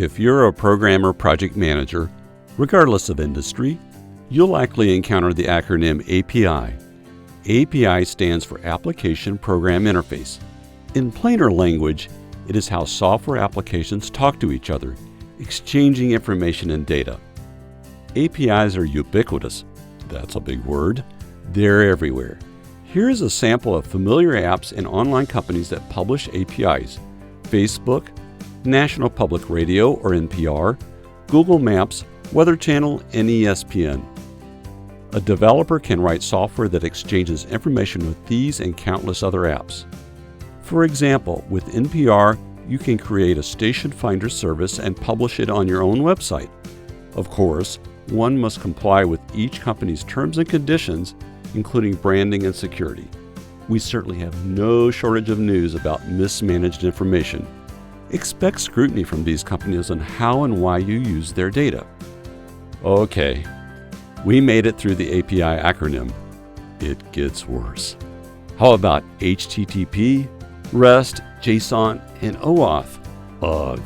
If you're a programmer project manager, regardless of industry, you'll likely encounter the acronym API. API stands for Application Program Interface. In plainer language, it is how software applications talk to each other, exchanging information and data. APIs are ubiquitous. That's a big word. They're everywhere. Here is a sample of familiar apps and online companies that publish APIs: Facebook, National Public Radio or NPR, Google Maps, Weather Channel, and ESPN. A developer can write software that exchanges information with these and countless other apps. For example, with NPR, you can create a station finder service and publish it on your own website. Of course, one must comply with each company's terms and conditions, including branding and security. We certainly have no shortage of news about mismanaged information. Expect scrutiny from these companies on how and why you use their data. Okay, we made it through the API acronym. It gets worse. How about HTTP, REST, JSON, and OAuth? Ugh.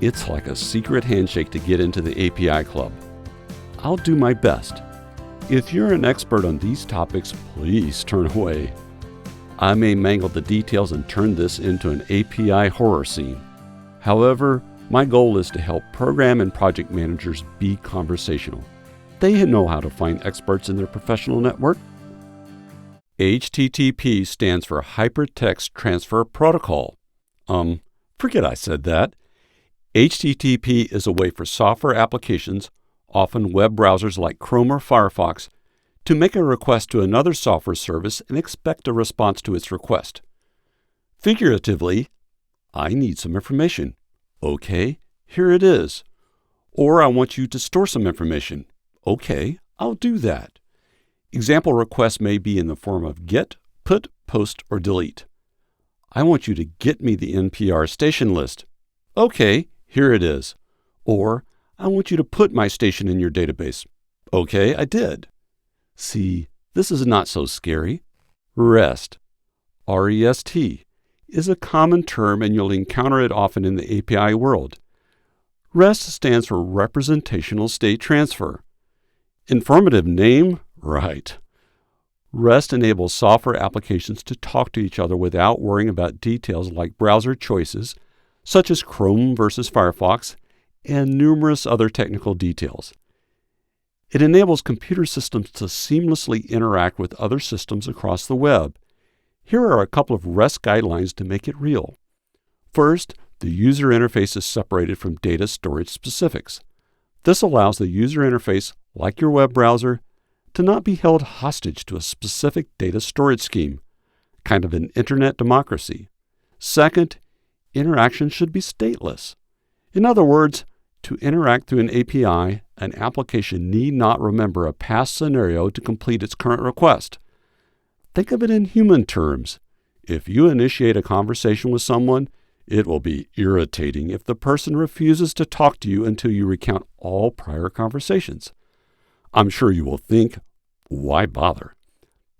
It's like a secret handshake to get into the API club. I'll do my best. If you're an expert on these topics, please turn away. I may mangle the details and turn this into an API horror scene. However, my goal is to help program and project managers be conversational. They know how to find experts in their professional network. HTTP stands for Hypertext Transfer Protocol. Forget I said that. HTTP is a way for software applications, often web browsers like Chrome or Firefox, to make a request to another software service and expect a response to its request. Figuratively, I need some information. Okay, here it is. Or I want you to store some information. Okay, I'll do that. Example requests may be in the form of get, put, post, or delete. I want you to get me the NPR station list. Okay, here it is. Or I want you to put my station in your database. Okay, I did. See, this is not so scary. REST, R-E-S-T, is a common term and you'll encounter it often in the API world. REST stands for Representational State Transfer. Informative name? Right. REST enables software applications to talk to each other without worrying about details like browser choices, such as Chrome versus Firefox, and numerous other technical details. It enables computer systems to seamlessly interact with other systems across the web. Here are a couple of REST guidelines to make it real. First, the user interface is separated from data storage specifics. This allows the user interface, like your web browser, to not be held hostage to a specific data storage scheme, kind of an internet democracy. Second, interaction should be stateless. In other words, to interact through an API, an application need not remember a past scenario to complete its current request. Think of it in human terms. If you initiate a conversation with someone, it will be irritating if the person refuses to talk to you until you recount all prior conversations. I'm sure you will think, why bother?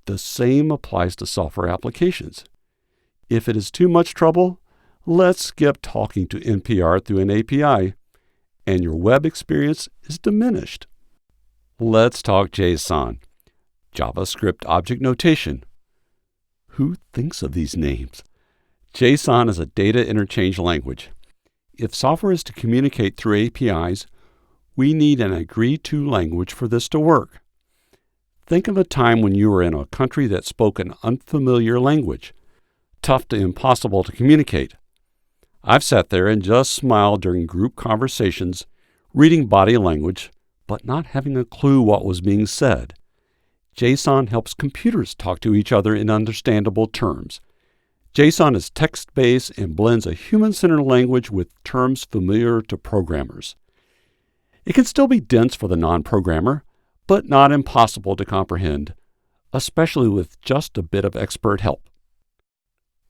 The same applies to software applications. If it is too much trouble, let's skip talking to NPR through an API, and your web experience is diminished. Let's talk JSON, JavaScript Object Notation. Who thinks of these names? JSON is a data interchange language. If software is to communicate through APIs, we need an agreed-to language for this to work. Think of a time when you were in a country that spoke an unfamiliar language, tough to impossible to communicate. I've sat there and just smiled during group conversations, reading body language, but not having a clue what was being said. JSON helps computers talk to each other in understandable terms. JSON is text-based and blends a human-centered language with terms familiar to programmers. It can still be dense for the non-programmer, but not impossible to comprehend, especially with just a bit of expert help.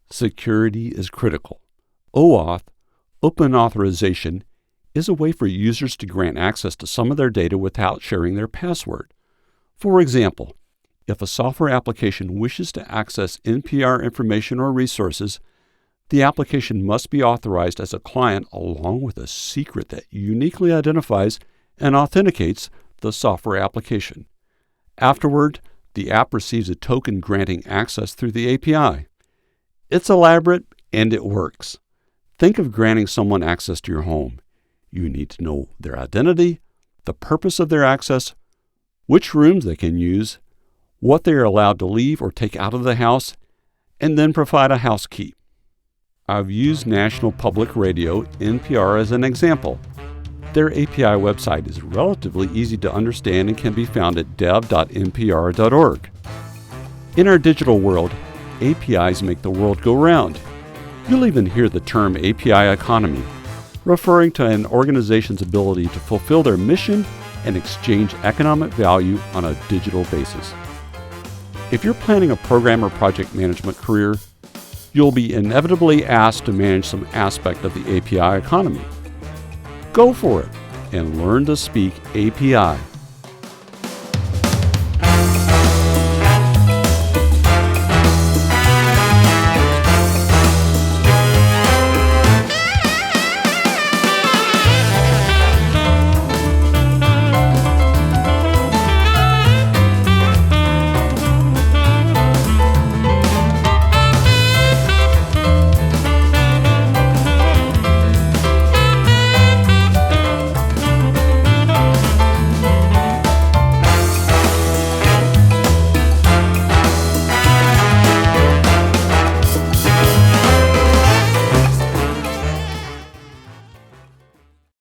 Security is critical. OAuth, Open Authorization, is a way for users to grant access to some of their data without sharing their password. For example, if a software application wishes to access NPR information or resources, The application must be authorized as a client along with a secret that uniquely identifies and authenticates the software application. Afterward, the app receives a token granting access through the API. It's elaborate and it works. Think of granting someone access to your home. You need to know their identity, the purpose of their access, which rooms they can use, what they are allowed to leave or take out of the house, and then provide a house key. I've used National Public Radio, NPR, as an example. Their API website is relatively easy to understand and can be found at dev.npr.org. In our digital world, APIs make the world go round. You'll even hear the term API economy, referring to an organization's ability to fulfill their mission and exchange economic value on a digital basis. If you're planning a program or project management career, you'll be inevitably asked to manage some aspect of the API economy. Go for it and learn to speak API.